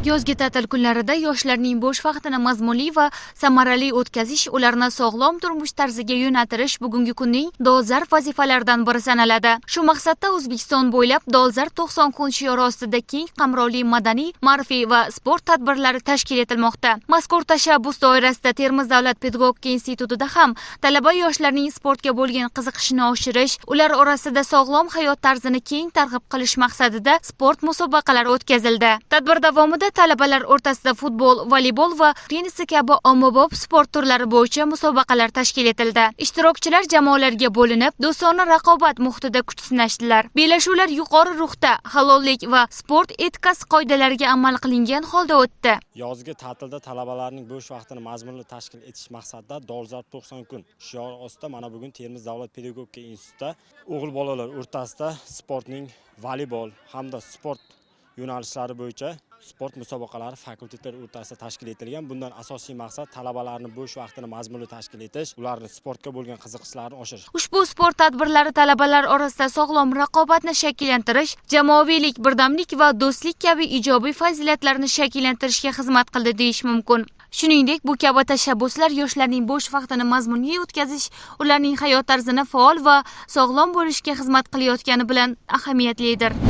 Yozgi ta'til kunlarida yoshlarning bo'sh vaqtini mazmunli va samarali o'tkazish, ularni sog'lom turmush tarziga yo'naltirish bugungi kunning dolzarb vazifalaridan biri sanaladi. Shu maqsadda O'zbekiston bo'ylab dolzarb 90 kun shiori ostida keng qamrovli madaniy, ma'rifiy va sport tadbirlari tashkil etilmoqda. Mazkur tashabbus doirasida Termiz davlat pedagogika institutida ham talaba yoshlarning sportga bo'lgan qiziqishini oshirish, ular orasida sog'lom hayot tarzini keng targ'ib qilish maqsadida sport musobaqalari o'tkazildi. Tadbir davomida talabalar o'rtasida futbol, voleybol va tennis kabi ommabop sport turlari bo'yicha musobaqalar tashkil etildi. Ishtirokchilar jamoalarga bo'linib, do'stona raqobat muhitida kuch sinashdilar. Bellashuvlar yuqori ruhda, halollik va sport etikasi qoidalariga amal qilingan holda o'tdi. Yozgi ta'tilda talabalarning bo'sh vaqtini mazmunli tashkil etish maqsadida dolzarb 90 kun shiori ostida mana bugun Termiz davlat pedagogika institutida o'g'il bolalar o'rtasida sportning voleybol hamda sport yo'nalishlari bo'yicha sport musobaqalari fakultetlar o'rtasida tashkil etilgan. Bundan asosiy maqsad talabalarning bo'sh vaqtini mazmunli tashkil etish, ularning sportga bo'lgan qiziqishlarini oshirish. Ushbu sport tadbirlari talabalar orasida sog'lom raqobatni shakllantirish, jamoaviylik, birdamlik va do'stlik kabi ijobiy fazilatlarni shakllantirishga xizmat qildi deyish mumkin. Shuningdek, bu kabi tashabbuslar yoshlarning bo'sh vaqtini mazmunli o'tkazish, ularning hayot tarzini faol va sog'lom bo'lishga xizmat qilayotgani bilan ahamiyatlidir.